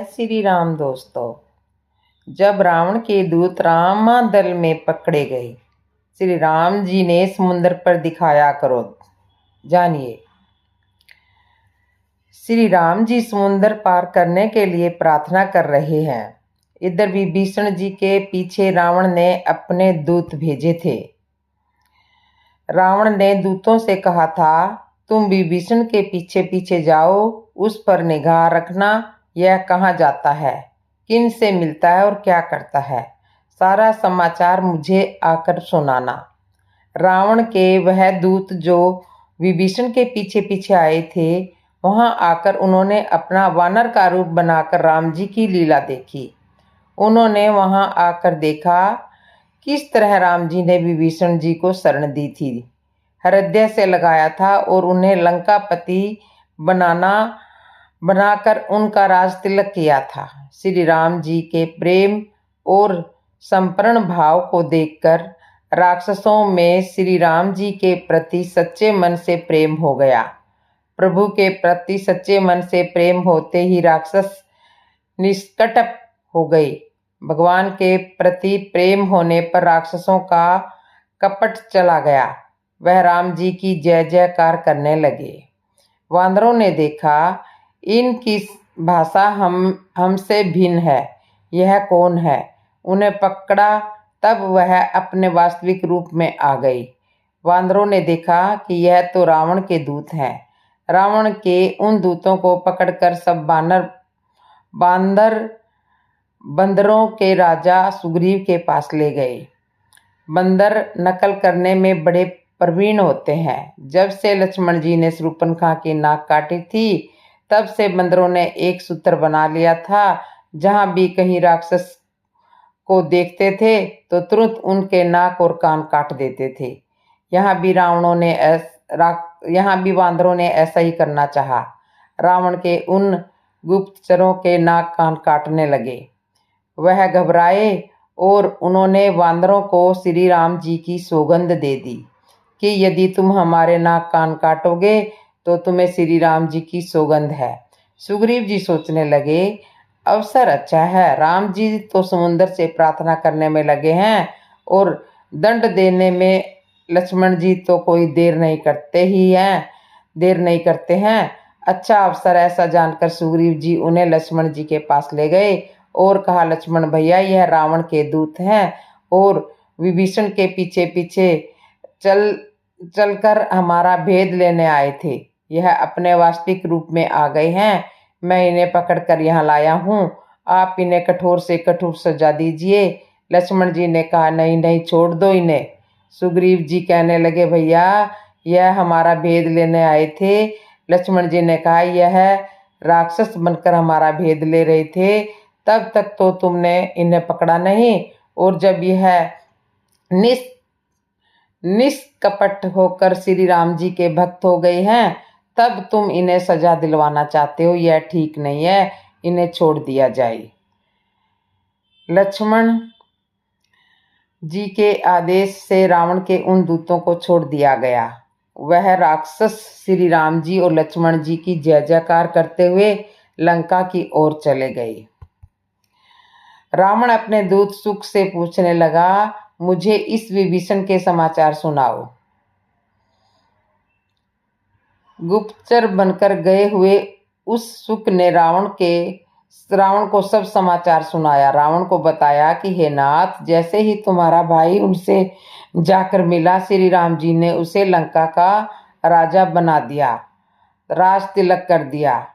श्री राम दोस्तों, जब रावण के दूत रामादल में पकड़े गए, श्री राम जी ने समुद्र पर दिखाया क्रोध। जानिए, श्री राम जी समुद्र पार करने के लिए प्रार्थना कर रहे हैं। इधर विभीषण जी के पीछे रावण ने अपने दूत भेजे थे। रावण ने दूतों से कहा था, तुम विभीषण के पीछे पीछे जाओ, उस पर निगाह रखना, यह कहाँ जाता है, किन से मिलता है और क्या करता है, सारा समाचार मुझे आकर सुनाना। रावण के वह दूत जो विभीषण के पीछे पीछे आए थे, वहां आकर उन्होंने अपना वानर का रूप बनाकर राम जी की लीला देखी। उन्होंने वहां आकर देखा किस तरह राम जी ने विभीषण जी को शरण दी थी, हृदय से लगाया था और उन्हें लंकापति बनाकर उनका राज तिलक किया था। श्री राम जी के प्रेम और समर्पण भाव को देखकर राक्षसों में श्री राम जी के प्रति सच्चे मन से प्रेम हो गया। प्रभु के प्रति सच्चे मन से प्रेम होते ही राक्षस निष्कटप हो गए। भगवान के प्रति प्रेम होने पर राक्षसों का कपट चला गया। वह राम जी की जय जयकार करने लगे। वानरों ने देखा, इनकी भाषा हमसे भिन्न है, यह कौन है? उन्हें पकड़ा, तब वह अपने वास्तविक रूप में आ गई। वानरों ने देखा कि यह तो रावण के दूत हैं। रावण के उन दूतों को पकड़कर सब बंदरों के राजा सुग्रीव के पास ले गए। बंदर नकल करने में बड़े प्रवीण होते हैं। जब से लक्ष्मण जी ने शूर्पणखा की नाक काटी थी, तब से बंदरों ने एक सूत्र बना लिया था। जहां भी कहीं राक्षस को देखते थे तो तुरंत उनके नाक और कान काट देते थे। यहाँ भी वानरों ने ऐसा ही करना चाहा। रावण के उन गुप्तचरों के नाक कान काटने लगे। वह घबराए और उन्होंने वानरों को श्री राम जी की सौगंध दे दी कि यदि तुम हमारे नाक कान काटोगे तो तुम्हें श्री राम जी की सौगंध है। सुग्रीव जी सोचने लगे, अवसर अच्छा है, राम जी तो समुद्र से प्रार्थना करने में लगे हैं और दंड देने में लक्ष्मण जी तो कोई देर नहीं करते हैं। अच्छा अवसर, ऐसा जानकर सुग्रीव जी उन्हें लक्ष्मण जी के पास ले गए और कहा, लक्ष्मण भैया, यह रावण के दूत हैं और विभीषण के पीछे पीछे चलकर हमारा भेद लेने आए थे। यह अपने वास्तविक रूप में आ गए हैं। मैं इन्हें पकड़कर यहाँ लाया हूँ। आप इन्हें कठोर से कठोर सजा दीजिए। लक्ष्मण जी ने कहा, नहीं नहीं, छोड़ दो इन्हें। सुग्रीव जी कहने लगे, भैया, यह हमारा भेद लेने आए थे। लक्ष्मण जी ने कहा, यह राक्षस बनकर हमारा भेद ले रहे थे, तब तक तो तुमने इन्हें पकड़ा नहीं, और जब यह निष्कपट होकर श्री राम जी के भक्त हो गए हैं, तब तुम इन्हें सजा दिलवाना चाहते हो। यह ठीक नहीं है, इन्हें छोड़ दिया जाए। लक्ष्मण जी के आदेश से रावण के उन दूतों को छोड़ दिया गया। वह राक्षस श्री राम जी और लक्ष्मण जी की जय जयकार करते हुए लंका की ओर चले गए। रावण अपने दूत सुख से पूछने लगा, मुझे इस विभीषण के समाचार सुनाओ। गुप्तचर बनकर गए हुए उस सुक ने रावण को सब समाचार सुनाया। रावण को बताया कि हे नाथ, जैसे ही तुम्हारा भाई उनसे जाकर मिला, श्री राम जी ने उसे लंका का राजा बना दिया, राज तिलक कर दिया।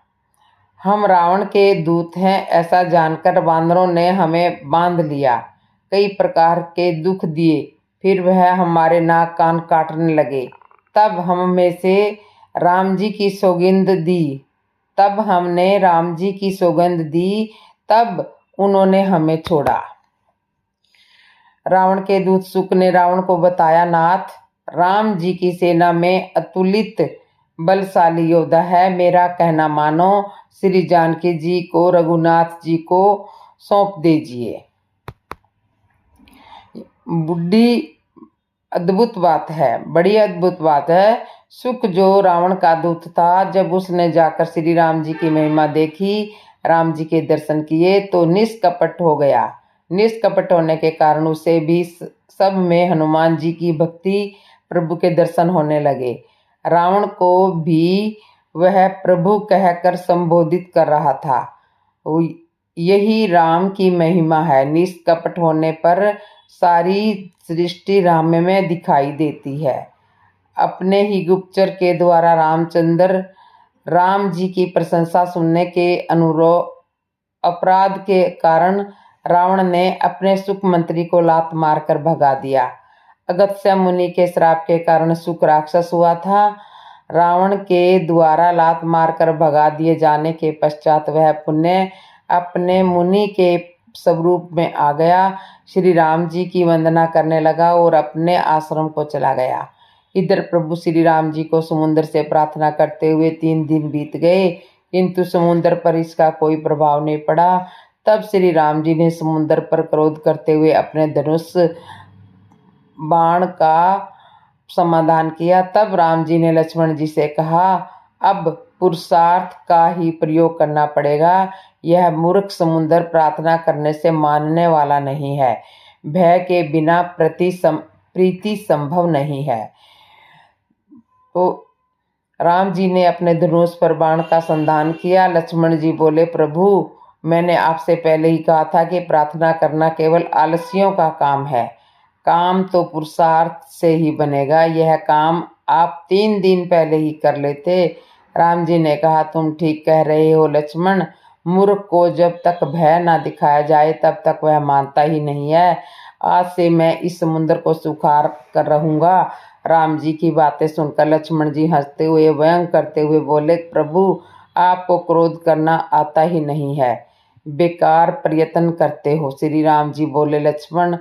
हम रावण के दूत हैं, ऐसा जानकर वानरों ने हमें बांध लिया, कई प्रकार के दुख दिए, फिर वह हमारे नाक कान काटने लगे। तब हमने राम जी की सौगंध दी, तब उन्होंने हमें छोड़ा। रावण के दूत सुक ने रावण को बताया, नाथ, राम जी की सेना में अतुलित बलशाली योद्धा है। मेरा कहना मानो, श्री जानकी जी को रघुनाथ जी को सौंप दीजिए। बड़ी अद्भुत बात है। सुक जो रावण का दूत था, जब उसने जाकर श्री राम जी की महिमा देखी, राम जी के दर्शन किए तो निष्कपट हो गया। निष्कपट होने के कारण उसे भी सब में हनुमान जी की भक्ति, प्रभु के दर्शन होने लगे। रावण को भी वह प्रभु कहकर संबोधित कर रहा था। यही राम की महिमा है। निष्कपट होने पर सारी सृष्टि राम में दिखाई देती है। अपने ही गुप्तचर के द्वारा रामचंद्र राम जी की प्रशंसा सुनने के अपराध के कारण रावण ने अपने सुख मंत्री को लात मारकर भगा दिया। अगस्त्य मुनि के श्राप के कारण सुख राक्षस हुआ था। रावण के द्वारा लात मारकर भगा दिए जाने के पश्चात वह पुण्य अपने मुनि के स्वरूप में आ गया। श्री राम जी की वंदना करने लगा और अपने आश्रम को चला गया। इधर प्रभु श्री राम जी को समुद्र से प्रार्थना करते हुए 3 दिन बीत गए, किंतु समुद्र पर इसका कोई प्रभाव नहीं पड़ा। तब श्री राम जी ने समुद्र पर क्रोध करते हुए अपने धनुष बाण का समाधान किया। तब राम जी ने लक्ष्मण जी से कहा, अब पुरुषार्थ का ही प्रयोग करना पड़ेगा। यह मूर्ख समुद्र प्रार्थना करने से मानने वाला नहीं है। भय के बिना प्रीति संभव नहीं है। तो राम जी ने अपने धनुष पर बाण का संधान किया। लक्ष्मण जी बोले, प्रभु मैंने आपसे पहले ही कहा था कि प्रार्थना करना केवल आलसियों का काम है। काम तो पुरुषार्थ से ही बनेगा। यह काम आप 3 दिन पहले ही कर लेते। राम जी ने कहा, तुम ठीक कह रहे हो लक्ष्मण। मूर्ख को जब तक भय ना दिखाया जाए तब तक वह मानता ही नहीं है। आज से मैं इस समुद्र को सुखार कर रहूंगा। राम जी की बातें सुनकर लक्ष्मण जी हंसते हुए व्यंग करते हुए बोले, प्रभु आपको क्रोध करना आता ही नहीं है, बेकार प्रयत्न करते हो। श्री राम जी बोले, लक्ष्मण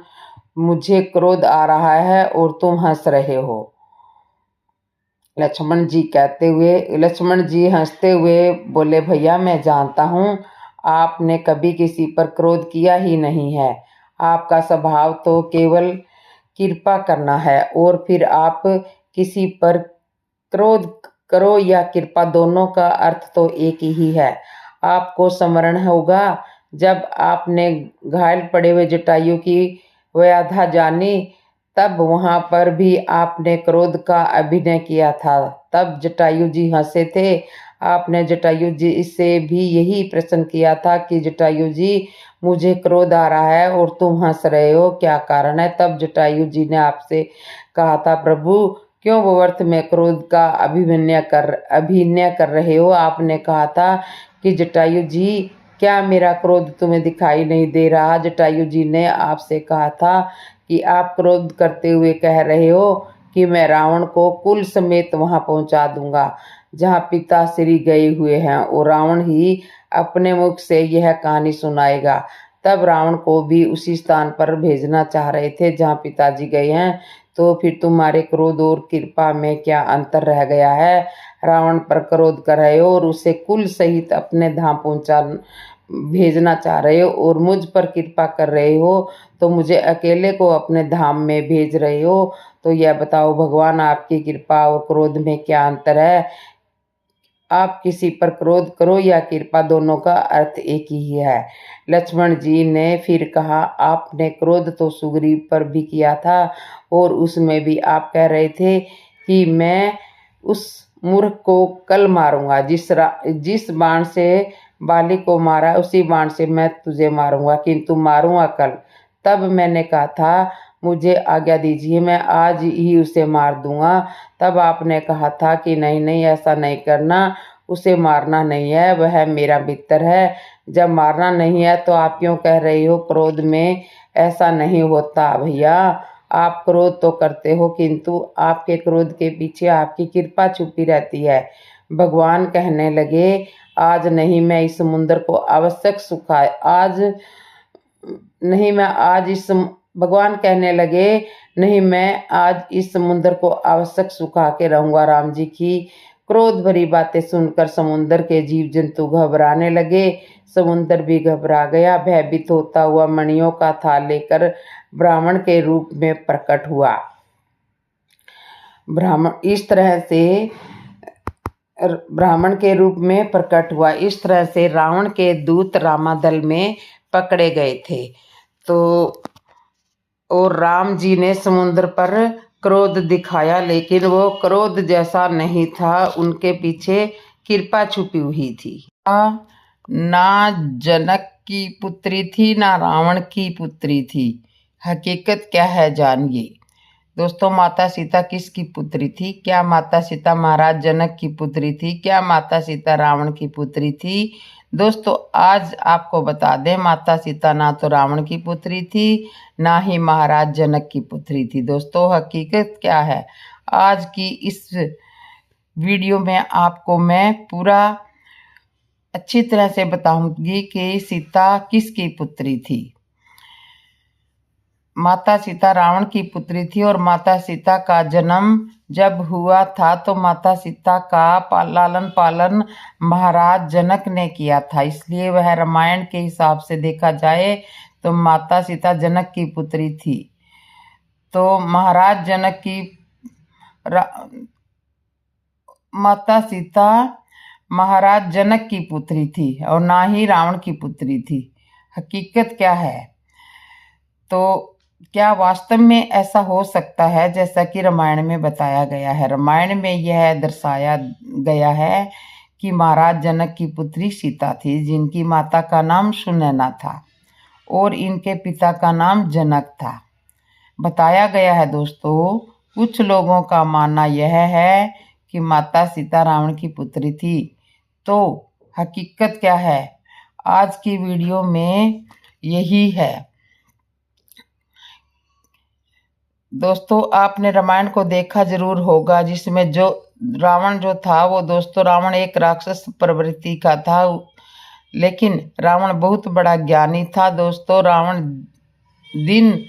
मुझे क्रोध आ रहा है और तुम हंस रहे हो। लक्ष्मण जी हंसते हुए बोले, भैया मैं जानता हूँ आपने कभी किसी पर क्रोध किया ही नहीं है। आपका स्वभाव तो केवल कृपा करना है और फिर आप किसी पर क्रोध करो या कृपा, दोनों का अर्थ तो एक ही है। आपको स्मरण होगा जब आपने घायल पड़े हुए जटायु की व्याधा जानी, तब वहां पर भी आपने क्रोध का अभिनय किया था। तब जटायु जी हंसे थे। आपने जटायु जी से भी यही प्रश्न किया था कि जटायु जी मुझे क्रोध आ रहा है और तुम हंस रहे हो, क्या कारण है? तब जटायु जी ने आपसे कहा था, प्रभु क्यों व्यर्थ में क्रोध का अभिनय कर रहे हो? आपने कहा था कि जटायु जी क्या मेरा क्रोध तुम्हें दिखाई नहीं दे रहा? जटायु जी ने आपसे कहा था कि आप क्रोध करते हुए कह रहे हो कि मैं रावण को कुल समेत वहां पहुंचा दूंगा जहां पिता श्री गए हुए हैं और रावण ही अपने मुख से यह कहानी सुनाएगा। तब रावण को भी उसी स्थान पर भेजना चाह रहे थे जहां पिताजी गए हैं। तो फिर तुम्हारे क्रोध और कृपा में क्या अंतर रह गया है? रावण पर क्रोध कर रहे हो और उसे कुल सहित अपने धाम भेजना चाह रहे हो और मुझ पर कृपा कर रहे हो तो मुझे अकेले को अपने धाम में भेज रहे हो। तो यह बताओ भगवान, आपकी कृपा और क्रोध में क्या अंतर है? आप किसी पर क्रोध करो या कृपा, दोनों का अर्थ एक ही है। लक्ष्मण जी ने फिर कहा, आपने क्रोध तो सुग्रीव पर भी किया था और उसमें भी आप कह रहे थे कि मैं उस मूर्ख को कल मारूंगा। जिस बाण से बाली को मारा उसी बाण से मैं तुझे मारूंगा, किंतु मारूंगा कल। तब मैंने कहा था, मुझे आज्ञा दीजिए, मैं आज ही उसे मार दूंगा। तब आपने कहा था कि नहीं नहीं, ऐसा नहीं करना, उसे मारना नहीं है, वह मेरा मित्र है। जब मारना नहीं है तो आप क्यों कह रही हो क्रोध में ऐसा नहीं होता? भैया आप क्रोध तो करते हो, किंतु आपके क्रोध के पीछे आपकी कृपा छुपी रहती है। भगवान कहने लगे, आज नहीं मैं इस समुद्र को आवश्यक सुखाए आज नहीं मैं आज इस भगवान कहने लगे, नहीं मैं आज इस समुद्र को आवश्यक सुखा के रहूंगा। राम जी की क्रोध भरी बातें सुनकर समुद्र के जीव जंतु घबराने लगे। समुद्र भी घबरा गया। भयभीत होता हुआ मणियों का थाल लेकर ब्राह्मण के रूप में प्रकट हुआ। ब्राह्मण इस तरह से ब्राह्मण के रूप में प्रकट हुआ। इस तरह से रावण के दूत रामादल में पकड़े गए थे। तो और राम जी ने समुद्र पर क्रोध दिखाया, लेकिन वो क्रोध जैसा नहीं था, उनके पीछे कृपा छुपी हुई थी। ना जनक की पुत्री थी, ना रावण की पुत्री थी। हकीकत क्या है जानिए। दोस्तों, माता सीता किसकी पुत्री थी? क्या माता सीता महाराज जनक की पुत्री थी? क्या माता सीता रावण की पुत्री थी? दोस्तों, आज आपको बता दें, माता सीता ना तो रावण की पुत्री थी, ना ही महाराज जनक की पुत्री थी। दोस्तों, हकीकत क्या है? आज की इस वीडियो में आपको मैं पूरा अच्छी तरह से बताऊंगी कि सीता किसकी पुत्री थी। माता सीता रावण की पुत्री थी और माता सीता का जन्म जब हुआ था तो माता सीता का लालन पालन महाराज जनक ने किया था। इसलिए वह रामायण के हिसाब से देखा जाए तो माता सीता जनक की पुत्री थी। तो महाराज जनक की माता सीता महाराज जनक की पुत्री थी और ना ही रावण की पुत्री थी। हकीकत क्या है? तो क्या वास्तव में ऐसा हो सकता है जैसा कि रामायण में बताया गया है? रामायण में यह दर्शाया गया है कि महाराज जनक की पुत्री सीता थी, जिनकी माता का नाम सुनैना था और इनके पिता का नाम जनक था। बताया गया है दोस्तों, कुछ लोगों का मानना यह है कि माता सीता रावण की पुत्री थी। तो हकीकत क्या है? आज की वीडियो में यही है। दोस्तों, आपने रामायण को देखा जरूर होगा, जिसमें जो रावण जो था वो दोस्तों रावण एक राक्षस प्रवृत्ति का था, लेकिन रावण बहुत बड़ा ज्ञानी था। दोस्तों, रावण दिन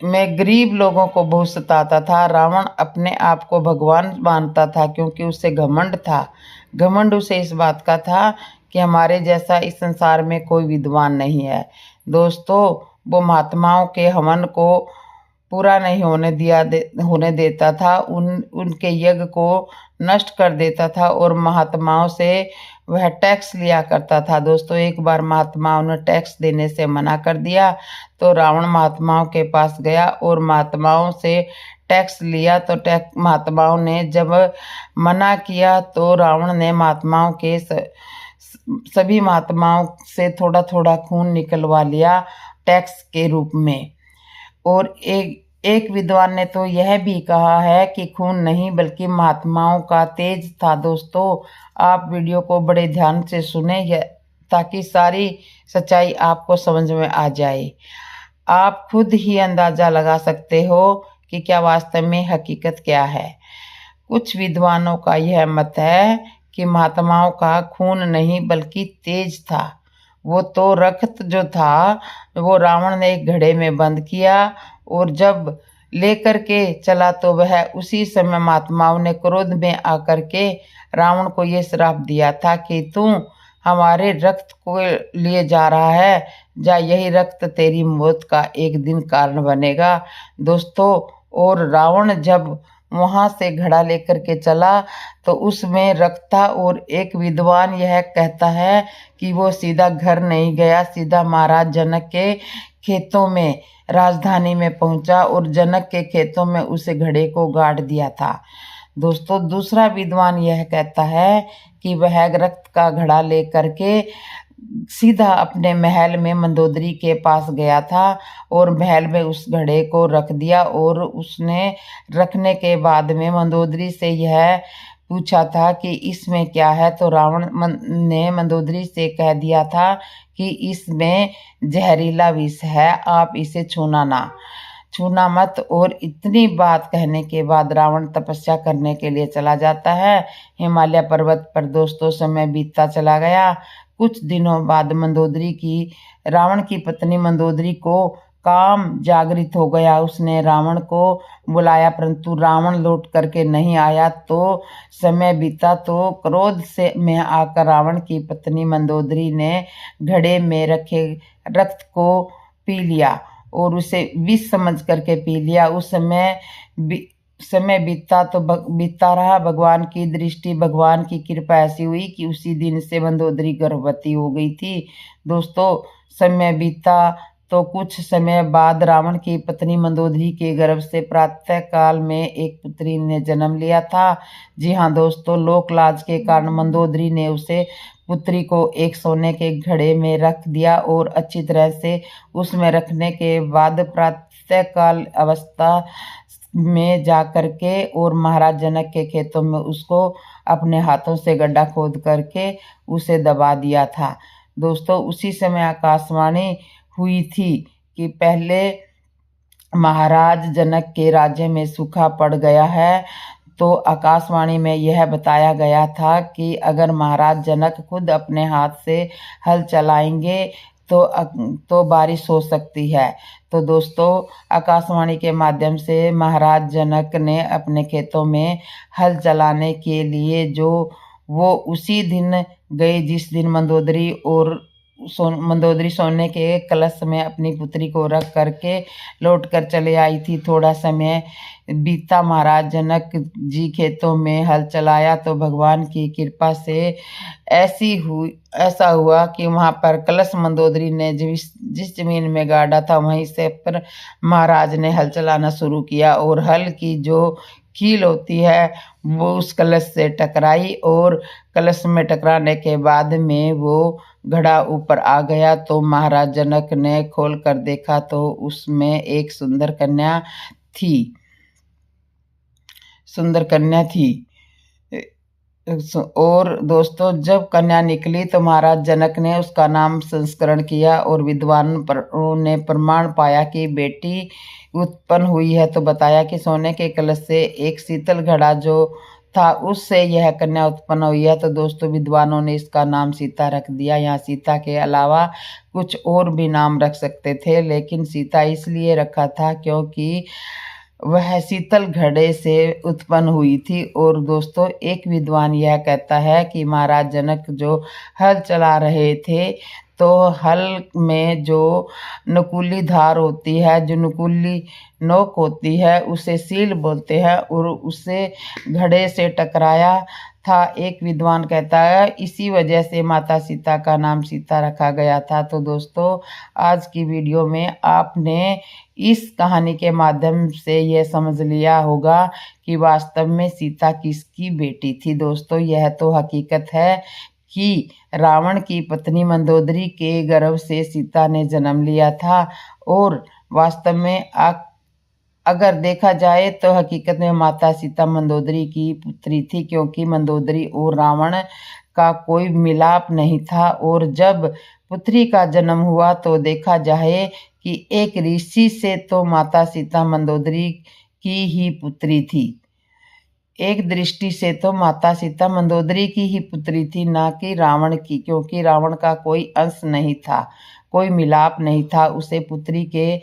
में गरीब लोगों को बहुत सताता था। रावण अपने आप को भगवान मानता था क्योंकि उसे घमंड था। घमंड उसे इस बात का था कि हमारे जैसा इस संसार में कोई विद्वान नहीं है। दोस्तों, वो महात्माओं के हवन को पूरा नहीं होने देता था, उनके यज्ञ को नष्ट कर देता था और महात्माओं से वह टैक्स लिया करता था। दोस्तों, एक बार महात्माओं ने टैक्स देने से मना कर दिया तो रावण महात्माओं के पास गया और महात्माओं से टैक्स लिया। तो महात्माओं ने जब मना किया तो रावण ने महात्माओं के सभी महात्माओं से थोड़ा थोड़ा खून निकलवा लिया टैक्स के रूप में। और एक विद्वान ने तो यह भी कहा है कि खून नहीं बल्कि महात्माओं का तेज था। दोस्तों, आप वीडियो को बड़े ध्यान से सुने ताकि सारी सच्चाई आपको समझ में आ जाए। आप खुद ही अंदाजा लगा सकते हो कि क्या वास्तव में हकीकत क्या है। कुछ विद्वानों का यह मत है कि महात्माओं का खून नहीं बल्कि तेज था। वो तो रक्त जो था वो रावण ने एक घड़े में बंद किया और जब लेकर के चला तो वह उसी समय महात्माओं ने क्रोध में आकर के रावण को ये श्राप दिया था कि तू हमारे रक्त को लिए जा रहा है, जा यही रक्त तेरी मौत का एक दिन कारण बनेगा। दोस्तों, और रावण जब वहां से घड़ा लेकर के चला तो उसमें रक्त था और एक विद्वान यह कहता है कि वो सीधा घर नहीं गया, सीधा महाराज जनक के खेतों में राजधानी में पहुंचा और जनक के खेतों में उसे घड़े को गाड़ दिया था। दोस्तों, दूसरा विद्वान यह कहता है कि वह रक्त का घड़ा लेकर के सीधा अपने महल में मंदोदरी के पास गया था और महल में उस घड़े को रख दिया और उसने रखने के बाद में मंदोदरी से यह पूछा था कि इसमें क्या है। तो रावण ने मंदोदरी से कह दिया था कि इसमें जहरीला विष है, आप इसे छूना मत। और इतनी बात कहने के बाद रावण तपस्या करने के लिए चला जाता है हिमालय पर्वत पर। दोस्तों, समय बीतता चला गया। कुछ दिनों बाद रावण की पत्नी मंदोदरी को काम जागृत हो गया। उसने रावण को बुलाया परंतु रावण लौट करके नहीं आया। तो समय बीता तो क्रोध से में आकर रावण की पत्नी मंदोदरी ने घड़े में रखे रक्त को पी लिया और उसे विष समझ करके पी लिया। उस समय समय बीतता रहा। भगवान की दृष्टि, भगवान की कृपा ऐसी हुई कि उसी दिन से मंदोदरी गर्भवती हो गई थी। दोस्तों, समय बीता तो कुछ समय बाद रावण की पत्नी मंदोदरी के गर्भ से प्रातः काल में एक पुत्री ने जन्म लिया था। जी हाँ दोस्तों, लोक लाज के कारण मंदोदरी ने उसे पुत्री को एक सोने के घड़े में रख दिया और अच्छी तरह से उसमें रखने के बाद प्रातः काल अवस्था में जा करके और महाराज जनक के खेतों में उसको अपने हाथों से गड्ढा खोद करके उसे दबा दिया था। दोस्तों, उसी समय आकाशवाणी हुई थी कि पहले महाराज जनक के राज्य में सूखा पड़ गया है। तो आकाशवाणी में यह बताया गया था कि अगर महाराज जनक खुद अपने हाथ से हल चलाएंगे तो बारिश हो सकती है। तो दोस्तों, आकाशवाणी के माध्यम से महाराज जनक ने अपने खेतों में हल चलाने के लिए वो उसी दिन गए जिस दिन मंदोदरी सोने के कलश में अपनी पुत्री को रख करके लौट कर चले आई थी। थोड़ा समय बीता, महाराज जनक जी खेतों में हल चलाया तो भगवान की कृपा से ऐसा हुआ कि वहां पर कलश मंदोदरी ने जिस जमीन में गाड़ा था वहीं से पर महाराज ने हल चलाना शुरू किया और हल की जो कील होती है वो उस कलश से टकराई और कलश में टकराने के बाद में वो घड़ा ऊपर आ गया। तो महाराज जनक ने खोल कर देखा तो उसमें एक सुंदर कन्या थी। और दोस्तों, जब कन्या निकली तो महाराज जनक ने उसका नाम संस्करण किया और विद्वानों ने प्रमाण पाया कि बेटी उत्पन्न हुई है। तो बताया कि सोने के कलश से एक शीतल घड़ा जो था उससे यह कन्या उत्पन्न हुई है। तो दोस्तों, विद्वानों ने इसका नाम सीता रख दिया। यहाँ सीता के अलावा कुछ और भी नाम रख सकते थे, लेकिन सीता इसलिए रखा था क्योंकि वह शीतल घड़े से उत्पन्न हुई थी। और दोस्तों, एक विद्वान यह कहता है कि महाराज जनक जो हल चला रहे थे तो हल में जो नुकीली धार होती है, जो नुकीली नोक होती है, उसे सील बोलते हैं और उसे घड़े से टकराया था। एक विद्वान कहता है इसी वजह से माता सीता का नाम सीता रखा गया था। तो दोस्तों, आज की वीडियो में आपने इस कहानी के माध्यम से यह समझ लिया होगा कि वास्तव में सीता किसकी बेटी थी। दोस्तों, यह तो हकीकत है कि रावण की पत्नी मंदोदरी के गर्भ से सीता ने जन्म लिया था और वास्तव में अगर देखा जाए तो हकीकत में माता सीता मंदोदरी की पुत्री थी, क्योंकि मंदोदरी और रावण का कोई मिलाप नहीं था। और जब पुत्री का जन्म हुआ तो देखा जाए कि एक ऋषि से तो माता सीता मंदोदरी की ही पुत्री थी। एक दृष्टि से तो माता सीता मंदोदरी की ही पुत्री थी, ना कि रावण की, क्योंकि रावण का कोई अंश नहीं था, कोई मिलाप नहीं था उसे पुत्री के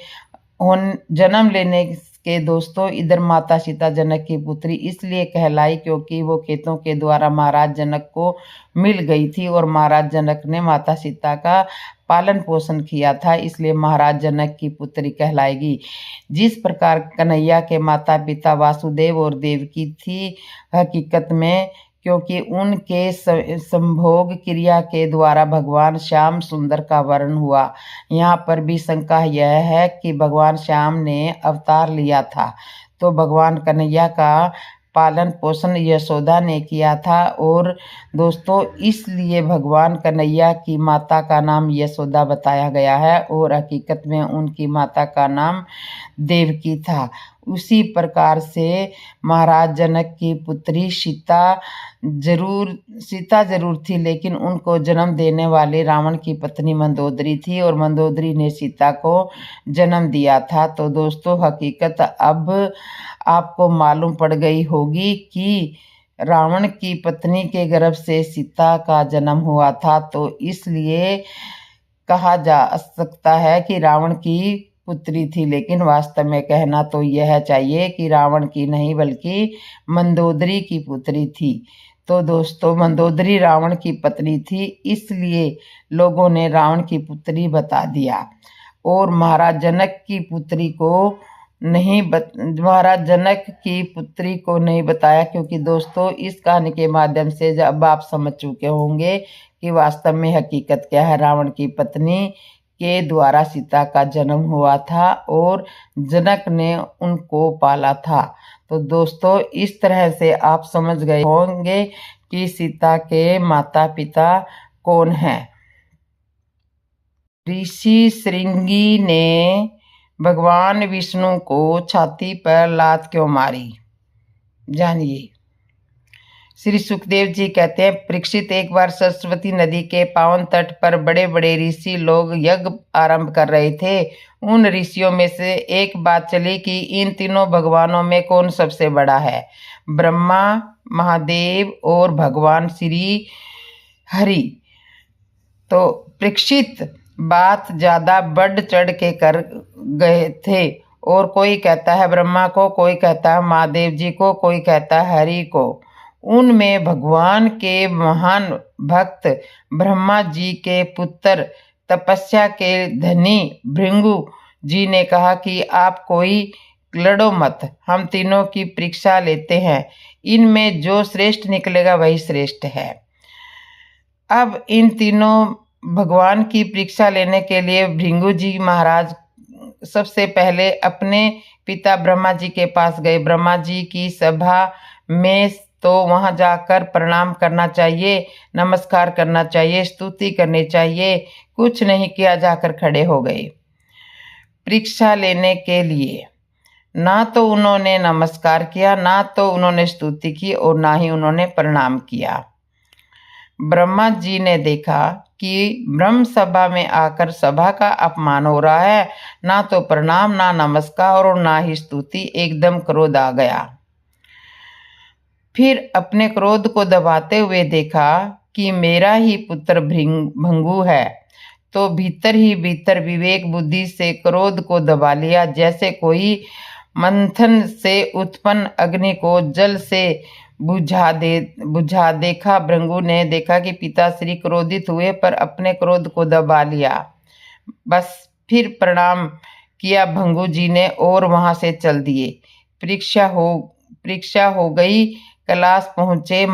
जन्म लेने के। दोस्तों, इधर माता सीता जनक की पुत्री इसलिए कहलाई क्योंकि वो खेतों के द्वारा महाराज जनक को मिल गई थी और महाराज जनक ने माता सीता का पालन पोषण किया था, इसलिए महाराज जनक की पुत्री कहलाएगी। जिस प्रकार कन्हैया के माता पिता वासुदेव और देवकी थी हकीकत में, क्योंकि उनके संभोग क्रिया के द्वारा भगवान श्याम सुंदर का वर्ण हुआ। यहाँ पर भी शंका यह है कि भगवान श्याम ने अवतार लिया था तो भगवान कन्हैया का पालन पोषण यशोदा ने किया था। और दोस्तों, इसलिए भगवान कन्हैया की माता का नाम यशोदा बताया गया है और हकीकत में उनकी माता का नाम देवकी था। उसी प्रकार से महाराज जनक की पुत्री सीता जरूर थी, लेकिन उनको जन्म देने वाले रावण की पत्नी मंदोदरी थी और मंदोदरी ने सीता को जन्म दिया था। तो दोस्तों, हकीकत अब आपको मालूम पड़ गई होगी कि रावण की पत्नी के गर्भ से सीता का जन्म हुआ था। तो इसलिए कहा जा सकता है कि रावण की पुत्री थी, लेकिन वास्तव में कहना तो यह चाहिए कि रावण की नहीं बल्कि मंदोदरी की पुत्री थी। तो दोस्तों, मंदोदरी रावण की पत्नी थी, इसलिए लोगों ने रावण की पुत्री बता दिया और महाराज जनक की पुत्री को महाराज जनक की पुत्री को नहीं बताया, क्योंकि दोस्तों इस कहानी के माध्यम से जब आप समझ चुके होंगे कि वास्तव में हकीकत क्या है। रावण की पत्नी के द्वारा सीता का जन्म हुआ था और जनक ने उनको पाला था। तो दोस्तों इस तरह से आप समझ गए होंगे कि सीता के माता पिता कौन हैं। ऋषि श्रृंगी ने भगवान विष्णु को छाती पर लात क्यों मारी, जानिए। श्री सुखदेव जी कहते हैं, परीक्षित, एक बार सरस्वती नदी के पावन तट पर बड़े बड़े ऋषि लोग यज्ञ आरंभ कर रहे थे। उन ऋषियों में से एक बात चली कि इन तीनों भगवानों में कौन सबसे बड़ा है। ब्रह्मा, महादेव और भगवान श्री हरि। तो परीक्षित बात ज्यादा बढ़ चढ़ के कर गए थे, और कोई कहता है ब्रह्मा को, कोई कहता है महादेव जी को, कोई कहता है हरि को। उनमें भगवान के महान भक्त ब्रह्मा जी के पुत्र तपस्या के धनी भृंगु जी ने कहा कि आप कोई लड़ो मत, हम तीनों की परीक्षा लेते हैं, इनमें जो श्रेष्ठ निकलेगा वही श्रेष्ठ है। अब इन तीनों भगवान की परीक्षा लेने के लिए भृंगु जी महाराज सबसे पहले अपने पिता ब्रह्मा जी के पास गए। ब्रह्मा जी की सभा में तो वहां जाकर प्रणाम करना चाहिए, नमस्कार करना चाहिए, स्तुति करनी चाहिए, कुछ नहीं किया, जाकर खड़े हो गए परीक्षा लेने के लिए। ना तो उन्होंने नमस्कार किया, ना तो उन्होंने स्तुति की, और ना ही उन्होंने प्रणाम किया। ब्रह्मा जी ने देखा कि ब्रह्म सभा में आकर सभा का अपमान हो रहा है, ना तो प्रणाम, ना नमस्कार और ना ही स्तुति। एकदम क्रोध आ गया। फिर अपने क्रोध को दबाते हुए देखा कि मेरा ही पुत्र भृंगु है, तो भीतर ही भीतर विवेक बुद्धि से क्रोध को दबा लिया। जैसे कोई मंथन से उत्पन्न अग्नि को जल से बुझा देखा। भृंगु ने देखा कि पिताश्री क्रोधित हुए, पर अपने क्रोध को दबा लिया। बस फिर प्रणाम किया भृंगु जी ने और वहां से चल दिए। परीक्षा हो गई। कैलाश पहुंचे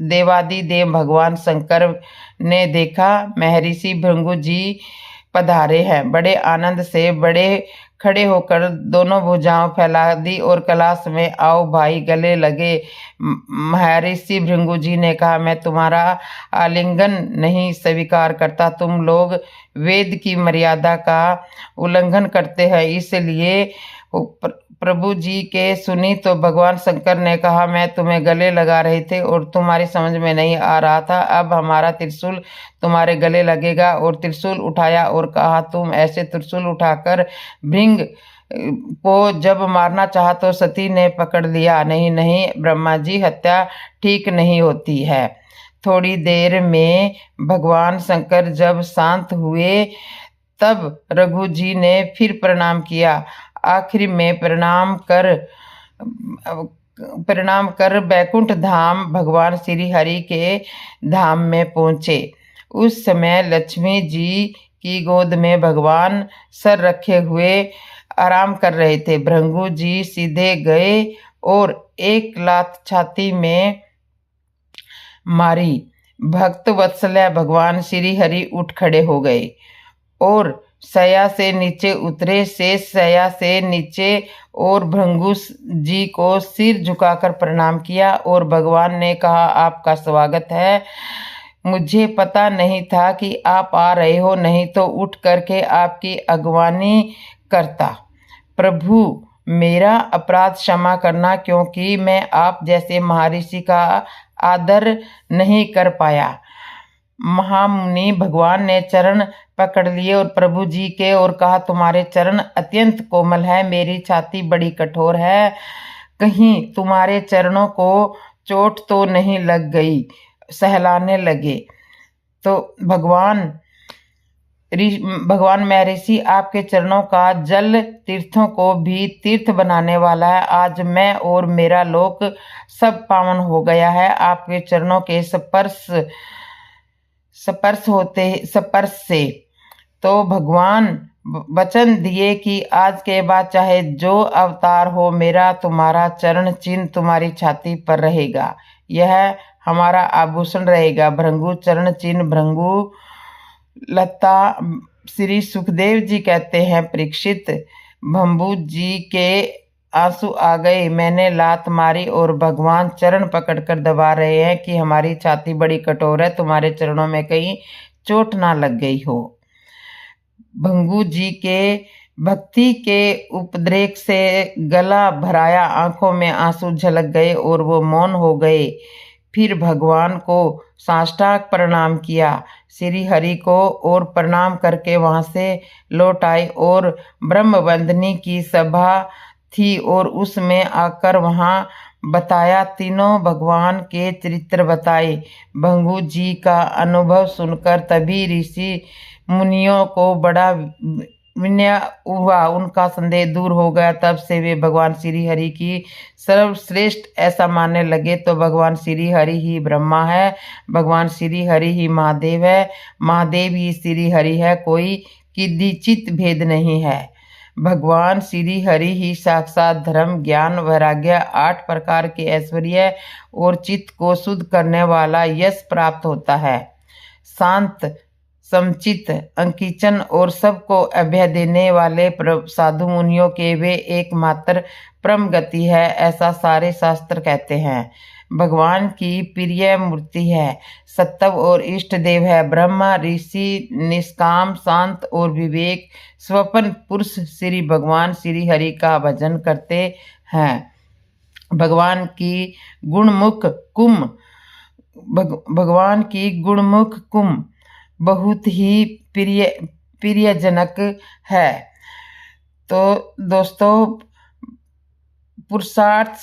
देवादिदेव भगवान शंकर ने देखा महर्षि भृंगु जी पधारे हैं। बड़े आनंद से बड़े खड़े होकर दोनों भुजाओं फैला दी और कैलाश में आओ भाई गले लगे। महर्षि भृंगु जी ने कहा, मैं तुम्हारा आलिंगन नहीं स्वीकार करता, तुम लोग वेद की मर्यादा का उल्लंघन करते हैं, इसलिए प्रभु जी के सुनी तो भगवान शंकर ने कहा, मैं तुम्हें गले लगा रहे थे और तुम्हारी समझ में नहीं आ रहा था, अब हमारा त्रिशूल तुम्हारे गले लगेगा। और त्रिशूल उठाया और कहा, तुम ऐसे त्रिशूल उठाकर भृंग को जब मारना चाहा तो सती ने पकड़ लिया। नहीं नहीं ब्रह्मा जी, हत्या ठीक नहीं होती है। थोड़ी देर में भगवान शंकर जब शांत हुए तब रघु जी ने फिर प्रणाम किया। आखिर में प्रणाम कर बैकुंठ धाम भगवान श्री हरि के धाम में पहुँचे। उस समय लक्ष्मी जी की गोद में भगवान सर रखे हुए आराम कर रहे थे। भृंगु जी सीधे गए और एक लात छाती में मारी। भक्त वत्सल्य भगवान श्री हरि उठ खड़े हो गए और सया से नीचे उतरे। शेष सया से नीचे और भृंगु जी को सिर झुकाकर प्रणाम किया और भगवान ने कहा, आपका स्वागत है, मुझे पता नहीं था कि आप आ रहे हो, नहीं तो उठ करके आपकी अगवानी करता। प्रभु मेरा अपराध क्षमा करना, क्योंकि मैं आप जैसे महर्षि का आदर नहीं कर पाया। महामुनि भगवान ने चरण पकड़ लिए और प्रभु जी के और कहा, तुम्हारे चरण अत्यंत कोमल है, मेरी छाती बड़ी कठोर है, कहीं तुम्हारे चरणों को चोट तो नहीं लग गई। सहलाने लगे तो भगवान महर्षि, आपके चरणों का जल तीर्थों को भी तीर्थ बनाने वाला है। आज मैं और मेरा लोक सब पावन हो गया है आपके चरणों के स्पर्श से। तो भगवान वचन दिए कि आज के बाद चाहे जो अवतार हो, मेरा तुम्हारा चरण चिन्ह तुम्हारी छाती पर रहेगा, यह हमारा आभूषण रहेगा। भृंगु चरण चिन्ह भृंगु लता। श्री सुखदेव जी कहते हैं, परीक्षित, भंबू जी के आंसू आ गए। मैंने लात मारी और भगवान चरण पकड़कर दबा रहे हैं कि हमारी छाती बड़ी कठोर है, तुम्हारे चरणों में कहीं चोट ना लग गई हो। भंगू जी के भक्ति के उपद्रेक से गला भराया, आंखों में आंसू झलक गए और वो मौन हो गए। फिर भगवान को साष्टांग प्रणाम किया, श्री हरि को, और प्रणाम करके वहां से लौट आए। और ब्रह्मबंधनी की सभा थी और उसमें आकर वहां बताया, तीनों भगवान के चरित्र बताए। भंगू जी का अनुभव सुनकर तभी ऋषि मुनियों को बड़ा विनय हुआ, उनका संदेह दूर हो गया। तब से वे भगवान श्री हरि की सर्वश्रेष्ठ ऐसा मानने लगे। तो भगवान श्री हरि ही ब्रह्मा है, भगवान श्री हरि ही महादेव है, महादेव ही श्री हरि है, कोई किंचित भेद नहीं है। भगवान श्री हरि ही साक्षात धर्म, ज्ञान, वैराग्य, 8 प्रकार के ऐश्वर्य और चित्त को शुद्ध करने वाला यश प्राप्त होता है। शांत, समचित, अंकिचन और सबको अभय देने वाले साधु मुनियों के वे एकमात्र परम गति है, ऐसा सारे शास्त्र कहते हैं। भगवान की प्रिय मूर्ति है, सत्व और इष्ट देव है। ब्रह्मा ऋषि निष्काम, शांत और विवेक स्वपन पुरुष श्री भगवान श्री हरि का भजन करते हैं। भगवान की गुणमुख कुम बहुत ही प्रियजनक है। तो दोस्तों, पुरुषार्थ,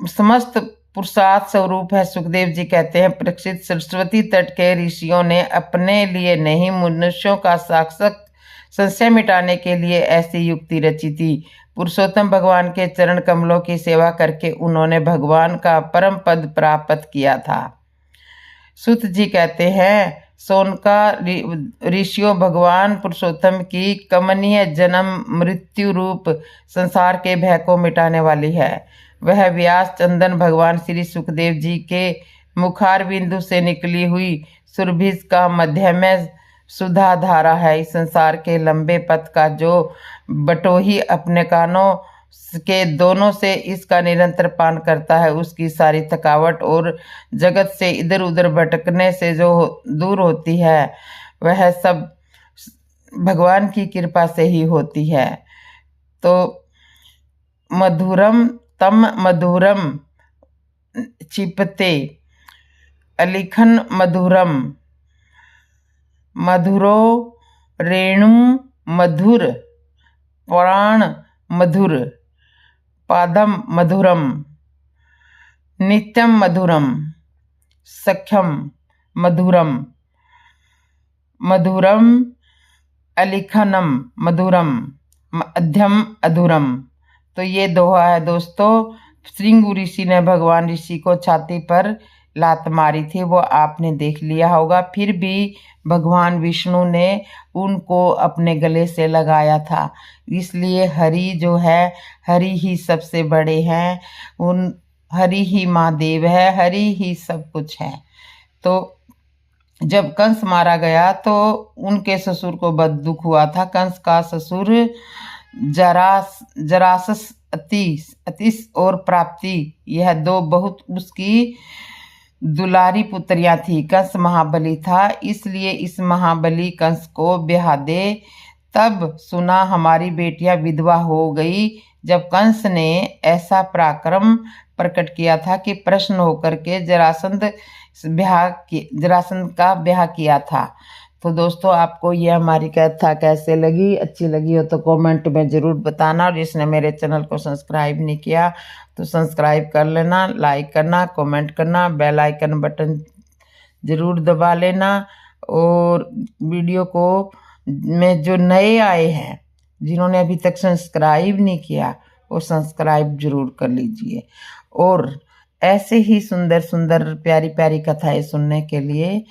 समस्त पुरुषार्थ स्वरूप है। सुखदेव जी कहते हैं, परीक्षित, सरस्वती तट के ऋषियों ने अपने लिए नहीं, मनुष्यों का साक्षात संशय मिटाने के लिए ऐसी युक्ति रची थी। पुरुषोत्तम भगवान के चरण कमलों की सेवा करके उन्होंने भगवान का परम पद प्राप्त किया था। सुत जी कहते हैं, सोनका ऋषियों भगवान पुरुषोत्तम की कमनीय जन्म मृत्यु रूप संसार के भय को मिटाने वाली है। वह व्यास चंदन भगवान श्री सुखदेव जी के मुखार बिंदु से निकली हुई सुरभिज का मध्यमय सुधा धारा है। इस संसार के लंबे पथ का जो बटोही अपने कानों के दोनों से इसका निरंतर पान करता है, उसकी सारी थकावट और जगत से इधर उधर भटकने से जो दूर होती है, वह सब भगवान की कृपा से ही होती है। तो मधुरम तम मधुरम चिपते, अलिखन मधुरम, मधुरो रेणु मधुर, प्राण मधुर, पादम मधुरम, नित्यम मधुरम, सख्यम मधुरम, मधुरम अलिखनम मधुरम, मध्यम अधुरम। तो ये दोहा है दोस्तों। श्रृंग ऋषि ने भगवान ऋषि को छाती पर लात मारी थी, वो आपने देख लिया होगा। फिर भी भगवान विष्णु ने उनको अपने गले से लगाया था। इसलिए हरि जो है, हरि ही सबसे बड़े हैं, उन हरि ही महादेव है, हरि ही सब कुछ है। तो जब कंस मारा गया तो उनके ससुर को बहुत दुख हुआ था। कंस का ससुर जरासस, अतिश और प्राप्ति, यह 2 बहुत उसकी दुलारी पुत्रियां थी। कंस महाबली था, इसलिए इस महाबली कंस को ब्याह दे। तब सुना हमारी बेटियां विधवा हो गई। जब कंस ने ऐसा पराक्रम प्रकट किया था कि प्रश्न होकर के जरासंध का ब्याह किया था। तो दोस्तों, आपको ये हमारी कथा कैसे लगी? अच्छी लगी हो तो कमेंट में ज़रूर बताना। और जिसने मेरे चैनल को सब्सक्राइब नहीं किया तो सब्सक्राइब कर लेना, लाइक करना, कमेंट करना, बेल आइकन बटन ज़रूर दबा लेना। और वीडियो को में जो नए आए हैं, जिन्होंने अभी तक सब्सक्राइब नहीं किया, वो सब्सक्राइब ज़रूर कर लीजिए। और ऐसे ही सुंदर सुंदर प्यारी प्यारी कथाएं सुनने के लिए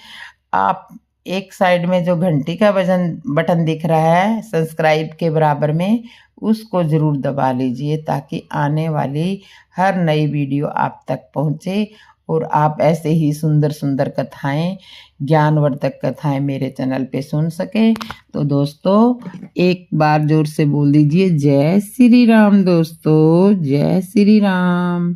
आप एक साइड में जो घंटी का बटन दिख रहा है सब्सक्राइब के बराबर में, उसको ज़रूर दबा लीजिए ताकि आने वाली हर नई वीडियो आप तक पहुँचे और आप ऐसे ही सुंदर सुंदर कथाएं, ज्ञानवर्धक कथाएं मेरे चैनल पे सुन सकें। तो दोस्तों एक बार जोर से बोल दीजिए जय श्री राम दोस्तों, जय श्री राम।